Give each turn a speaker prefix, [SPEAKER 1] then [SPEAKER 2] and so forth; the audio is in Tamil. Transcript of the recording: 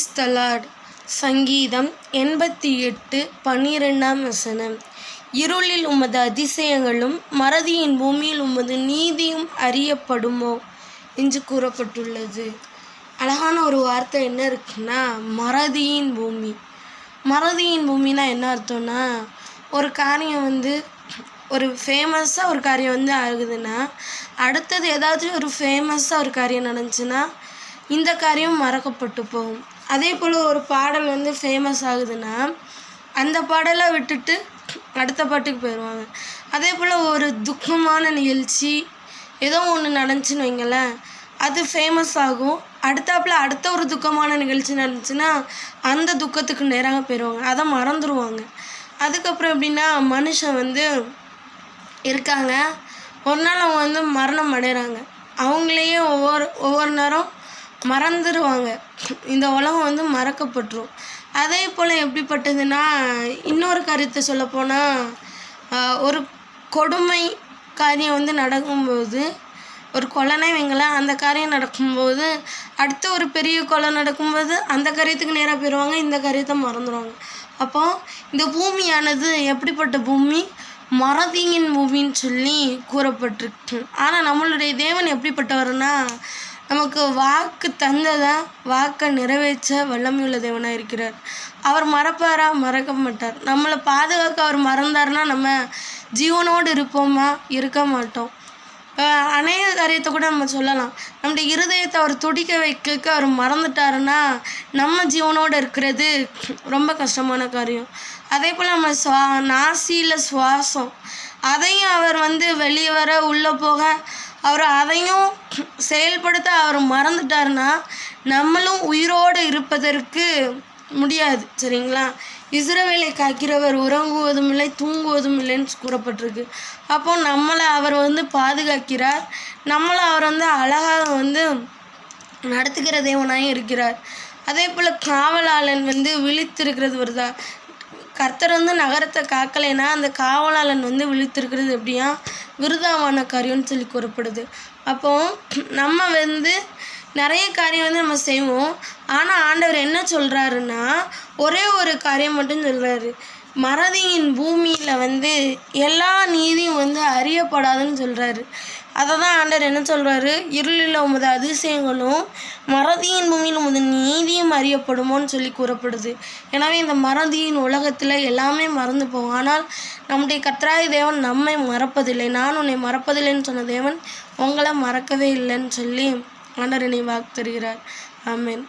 [SPEAKER 1] Praise the Lord. சங்கீதம் 88:12 இருளில் உமது அதிசயங்களும் மறதியின் பூமியில் உமது நீதியும் அறியப்படுமோ என்று கூறப்பட்டுள்ளது. அழகான ஒரு வார்த்தை என்ன இருக்குன்னா, மறதியின் பூமி. மறதியின் பூமினா என்ன அர்த்தம்னா, ஒரு காரியம் ஒரு ஃபேமஸாக ஒரு காரியம் ஆகுதுன்னா, அடுத்தது ஏதாச்சும் ஒரு ஃபேமஸாக ஒரு காரியம் நடந்துச்சுன்னா இந்த காரியம் மறக்கப்பட்டு போகும். அதே போல் ஒரு பாடல் ஃபேமஸ் ஆகுதுன்னா அந்த பாடலை விட்டுட்டு அடுத்த பாட்டுக்கு போயிடுவாங்க. அதே போல் ஒரு துக்கமான நிகழ்ச்சி ஏதோ ஒன்று நடந்துச்சுன்னு வைங்களேன், அது ஃபேமஸ் ஆகும். அடுத்த ஒரு துக்கமான நிகழ்ச்சி நடந்துச்சுன்னா அந்த துக்கத்துக்கு நேராக போயிடுவாங்க, அதை மறந்துடுவாங்க. அதுக்கப்புறம் எப்படின்னா, மனுஷன் இருக்காங்க, ஒரு நாள் அவங்க மரணம் அடைகிறாங்க. அவங்களையே ஒவ்வொரு நேரம் மறந்துடுவாங்க. இந்த உலகம் மறக்கப்பட்டுரும். அதே போல் எப்படிப்பட்டதுன்னா, இன்னொரு கருத்தை சொல்லப்போனால், ஒரு கொடுமை காரியம் நடக்கும்போது, ஒரு கொலைனே வைங்களேன், அந்த காரியம் நடக்கும்போது அடுத்து ஒரு பெரிய கொலை நடக்கும்போது அந்த காரியத்துக்கு நேராக போயிடுவாங்க, இந்த காரியத்தை மறந்துடுவாங்க. அப்போ இந்த பூமியானது எப்படிப்பட்ட பூமி? மறதியின் பூமின்னு சொல்லி கூறப்பட்டிருக்கு. ஆனால் நம்மளுடைய தேவன் எப்படிப்பட்டவர்னா, நமக்கு வாக்கு தந்ததை வாக்கை நிறைவேற்ற வல்லமையுள்ள தேவனாக இருக்கிறார். அவர் மறப்பாரா? மறக்க மாட்டார். நம்மளை பாதுகாக்க அவர் மறந்தார்னா நம்ம ஜீவனோடு இருப்போமா? இருக்க மாட்டோம். அநேக காரியத்தை கூட நம்ம சொல்லலாம். நம்முடைய இருதயத்தை அவர் துடிக்க வைக்க அவர் மறந்துட்டாருன்னா நம்ம ஜீவனோடு இருக்கிறது ரொம்ப கஷ்டமான காரியம். அதே போல் நம்ம நாசியில் சுவாசம், அதையும் அவர் வெளியே வர உள்ளே போக அவர் அதையும் செயல்படுத்த அவர் மறந்துட்டாருன்னா நம்மளும் உயிரோடு இருப்பதற்கு முடியாது. சரிங்களா? இஸ்ரவேலை காக்கிறவர் உறங்குவதும் இல்லை தூங்குவதும் இல்லைன்னு கூறப்பட்டிருக்கு. அப்போ நம்மளை அவர் பாதுகாக்கிறார். நம்மளை அவர் அழகாக நடத்துகிற தேவனாயும் இருக்கிறார். அதே போல் காவலாளன் விழித்திருக்கிறது வருதா? கர்த்தர் நகரத்தை காக்கலைன்னா அந்த காவலாளன் விழித்திருக்கிறது எப்படியா? விருதாவான காரியம்னு சொல்லி கூறப்படுது. அப்போது நம்ம நிறைய காரியம் நம்ம செய்வோம். ஆனால் ஆண்டவர் என்ன சொல்கிறாருன்னா, ஒரே ஒரு காரியம் மட்டும் சொல்கிறாரு. மறதியின் பூமியில் எல்லா நீதியும் அறியப்படாதுன்னு சொல்கிறாரு. அதை தான் ஆண்டவர் என்ன சொல்கிறாரு? இருளில் உமது அதிசயங்களும் மறதியின் பூமியில் உமது நீதியும் அறியப்படுமோன்னு சொல்லி கூறப்படுது. எனவே இந்த மறதியின் உலகத்தில் எல்லாமே மறந்து போகும். ஆனால் நம்முடைய கர்த்தராகிய தேவன் நம்மை மறப்பதில்லை. நான் உன்னை மறப்பதில்லைன்னு சொன்ன தேவன் உங்களை மறக்கவே இல்லைன்னு சொல்லி ஆண்டவர் என்னை வாக்கு தருகிறார். ஆமென்.